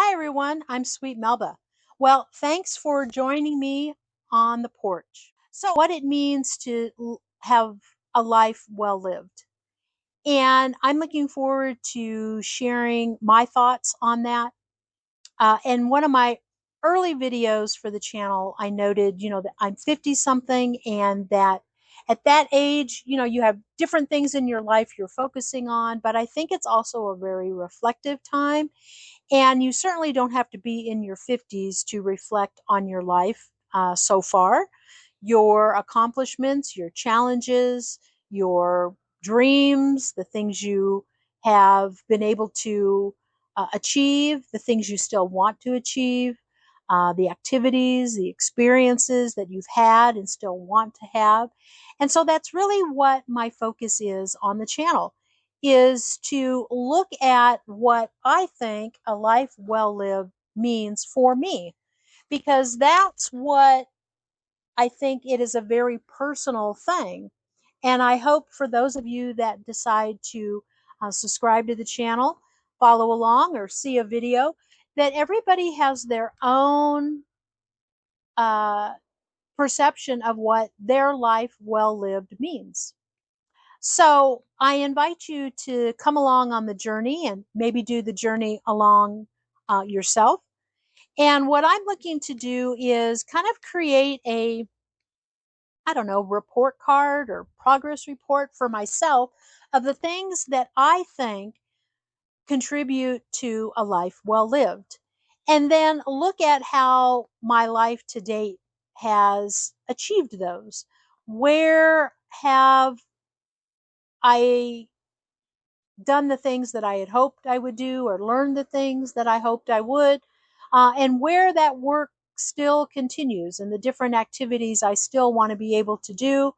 Hi everyone, I'm Sweet Melba. Well, thanks for joining me on the porch. So, what it means to have a life well lived. And I'm looking forward to sharing my thoughts on that. In one of my early videos for the channel, I noted, that I'm 50 something and that at that age, you have different things in your life you're focusing on, but I think it's also a very reflective time, and you certainly don't have to be in your 50s to reflect on your life so far, your accomplishments, your challenges, your dreams, the things you have been able to achieve, the things you still want to achieve, the activities, the experiences that you've had and still want to have. And so that's really what my focus is on the channel, is to look at what I think a life well lived means for me, because that's what I think it is, a very personal thing. And I hope for those of you that decide to subscribe to the channel, follow along, or see a video, that everybody has their own uh, perception of what their life well lived means. So I invite you to come along on the journey and maybe do the journey along yourself. And what I'm looking to do is kind of create a, I don't know, report card or progress report for myself of the things that I think contribute to a life well lived. And then look at how my life to date has achieved those. Where have I done the things that I had hoped I would do, or learned the things that I hoped I would, and where that work still continues, and the different activities I still want to be able to do,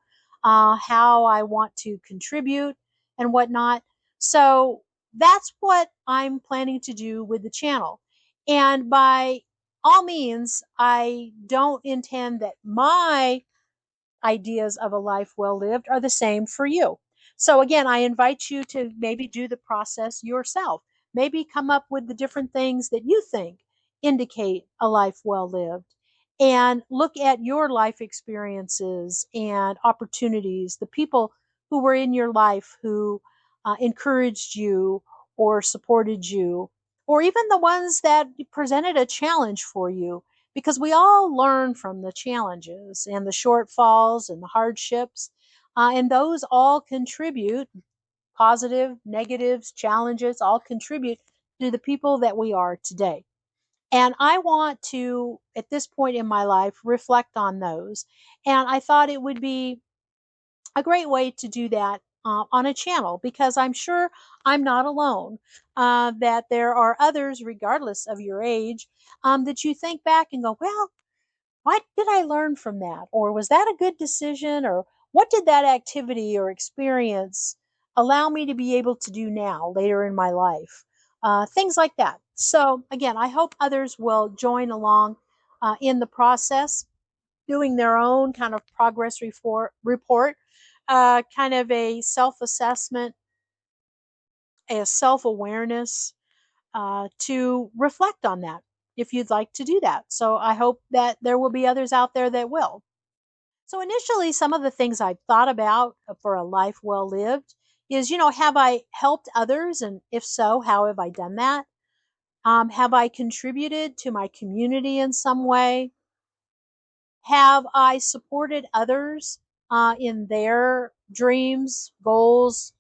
how I want to contribute and whatnot. So that's what I'm planning to do with the channel. And by all means, I don't intend that my ideas of a life well lived are the same for you. So again, I invite you to maybe do the process yourself. Maybe come up with the different things that you think indicate a life well lived, and look at your life experiences and opportunities, the people who were in your life who encouraged you or supported you, or even the ones that presented a challenge for you, because we all learn from the challenges and the shortfalls and the hardships, and those all contribute, positive, negatives, challenges, all contribute to the people that we are today. And I want to, at this point in my life, reflect on those. And I thought it would be a great way to do that on a channel, because I'm sure I'm not alone, that there are others, regardless of your age, that you think back and go, well, what did I learn from that? Or was that a good decision? Or what did that activity or experience allow me to be able to do now, later in my life? Things like that. So, again, I hope others will join along in the process, doing their own kind of progress report, kind of a self assessment, a self awareness, to reflect on that if you'd like to do that. So I hope that there will be others out there that will. So initially, some of the things I've thought about for a life well lived is, have I helped others? And if so, how have I done that? Have I contributed to my community in some way? Have I supported others in their dreams, goals?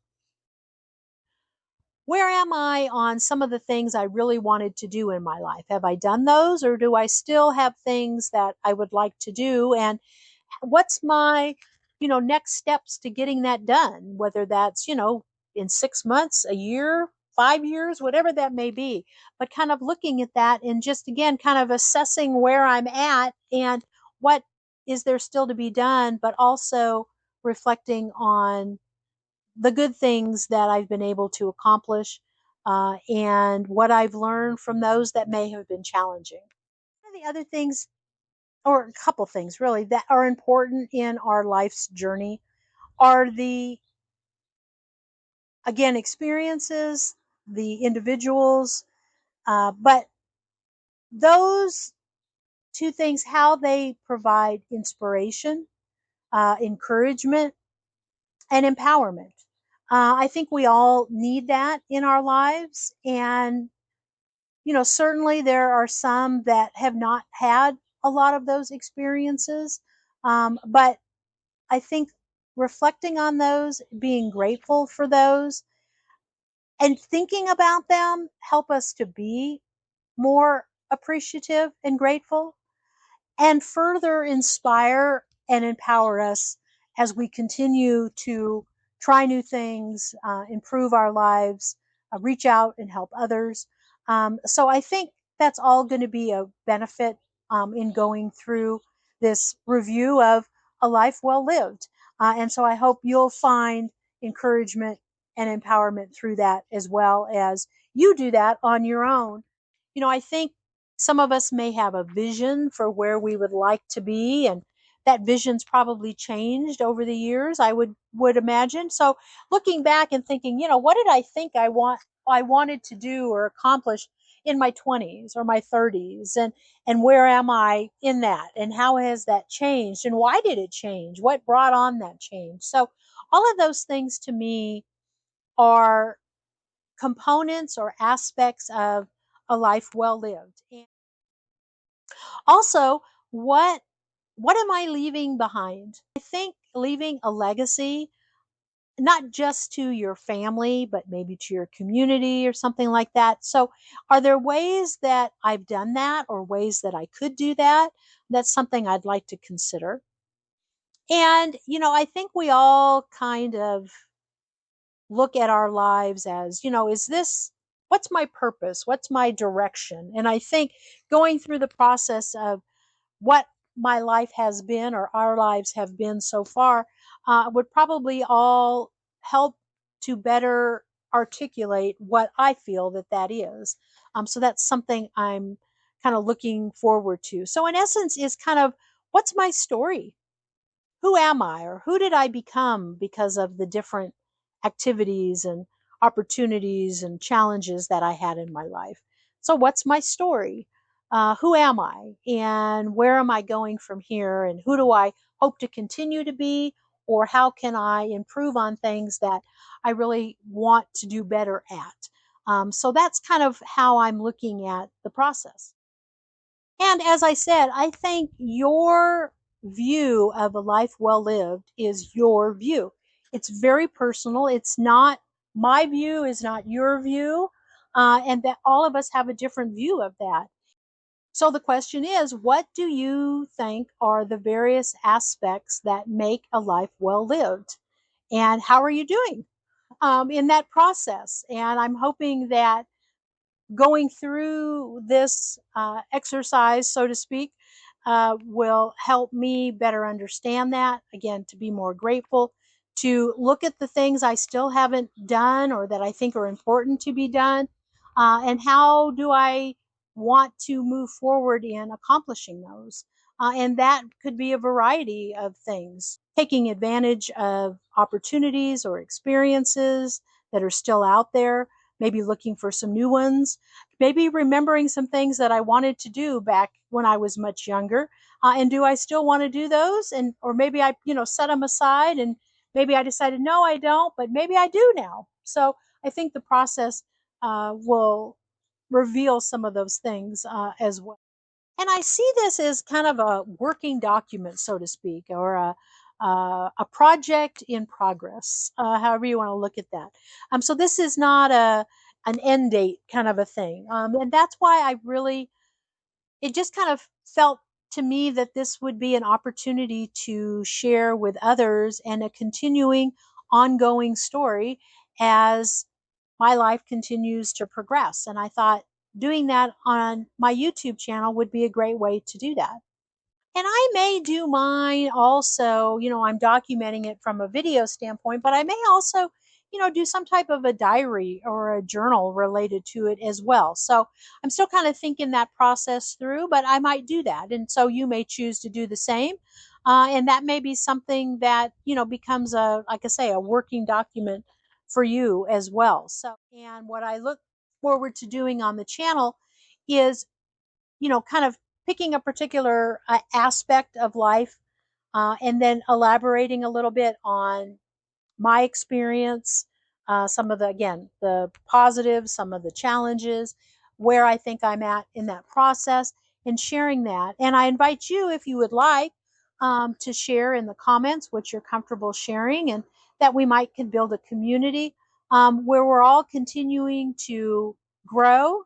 Where am I on some of the things I really wanted to do in my life? Have I done those, or do I still have things that I would like to do? And what's my, next steps to getting that done? Whether that's, in 6 months, a year, 5 years, whatever that may be. But kind of looking at that and just, again, kind of assessing where I'm at and what is there still to be done, but also reflecting on the good things that I've been able to accomplish, and what I've learned from those that may have been challenging. One of the other things, or a couple things really, that are important in our life's journey are the, again, experiences, the individuals, but those two things, how they provide inspiration, encouragement, and empowerment. I think we all need that in our lives. And, certainly there are some that have not had a lot of those experiences. But I think reflecting on those, being grateful for those, and thinking about them help us to be more appreciative and grateful, and further inspire and empower us as we continue to try new things, improve our lives, reach out and help others. So I think that's all going to be a benefit in going through this review of a life well lived. And so I hope you'll find encouragement and empowerment through that, as well as you do that on your own. I think some of us may have a vision for where we would like to be, and that vision's probably changed over the years, I would imagine. So looking back and thinking, what did I think I wanted to do or accomplish in my 20s or my 30s, and where am I in that, and how has that changed, and why did it change? What brought on that change? So all of those things to me are components or aspects of a life well lived. And also, what am I leaving behind? I think leaving a legacy, not just to your family, but maybe to your community or something like that. So, are there ways that I've done that, or ways that I could do that? That's something I'd like to consider. And, I think we all kind of look at our lives as, what's my purpose? What's my direction? And I think going through the process of what my life has been, or our lives have been so far, would probably all help to better articulate what I feel that is. So that's something I'm kind of looking forward to. So in essence, is kind of, what's my story? Who am I, or who did I become because of the different activities and opportunities and challenges that I had in my life? So, what's my story? Who am I, and where am I going from here? And who do I hope to continue to be? Or how can I improve on things that I really want to do better at? So, that's kind of how I'm looking at the process. And as I said, I think your view of a life well lived is your view. It's very personal. It's not, my view is not your view. And that all of us have a different view of that. So the question is, what do you think are the various aspects that make a life well lived? And how are you doing in that process? And I'm hoping that going through this exercise, so to speak, will help me better understand that. Again, to be more grateful, to look at the things I still haven't done or that I think are important to be done, and how do I want to move forward in accomplishing those. And that could be a variety of things, taking advantage of opportunities or experiences that are still out there, maybe looking for some new ones, maybe remembering some things that I wanted to do back when I was much younger. And do I still want to do those? And, or maybe I, set them aside, and maybe I decided, no, I don't, but maybe I do now. So I think the process will reveal some of those things as well. And I see this as kind of a working document, so to speak, or a project in progress, however you want to look at that. So this is not an end date kind of a thing, and that's why it just kind of felt to me that this would be an opportunity to share with others, and a continuing, ongoing story as my life continues to progress. And I thought doing that on my YouTube channel would be a great way to do that. And I may do mine also, I'm documenting it from a video standpoint, but I may also, do some type of a diary or a journal related to it as well. So I'm still kind of thinking that process through, but I might do that. And so you may choose to do the same. And that may be something that, becomes like I say, a working document for you as well. So, and what I look forward to doing on the channel is kind of picking a particular aspect of life, and then elaborating a little bit on my experience, some of the, again, the positives, some of the challenges, where I think I'm at in that process, and sharing that. And I invite you, if you would like, to share in the comments what you're comfortable sharing, and that we might can build a community where we're all continuing to grow,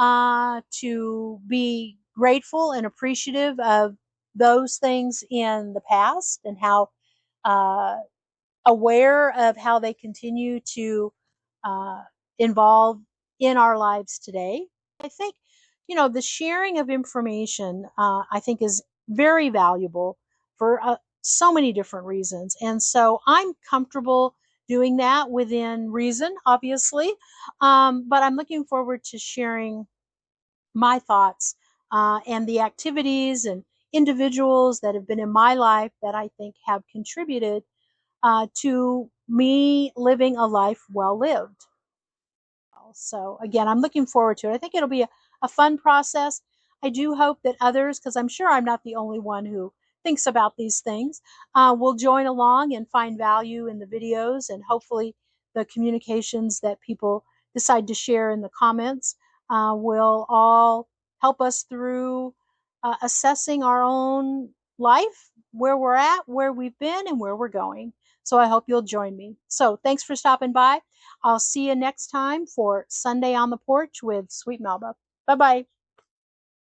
to be grateful and appreciative of those things in the past, and how uh, aware of how they continue to uh, involve in our lives today. I think, the sharing of information, I think, is very valuable for so many different reasons. And so I'm comfortable doing that within reason, obviously. But I'm looking forward to sharing my thoughts and the activities and individuals that have been in my life that I think have contributed to me living a life well lived. So again, I'm looking forward to it. I think it'll be a fun process. I do hope that others, because I'm sure I'm not the only one who thinks about these things, will join along and find value in the videos, and hopefully the communications that people decide to share in the comments will all help us through assessing our own life, where we're at, where we've been, and where we're going. So I hope you'll join me. So thanks for stopping by. I'll see you next time for Sunday on the Porch with Sweet Melba. Bye bye.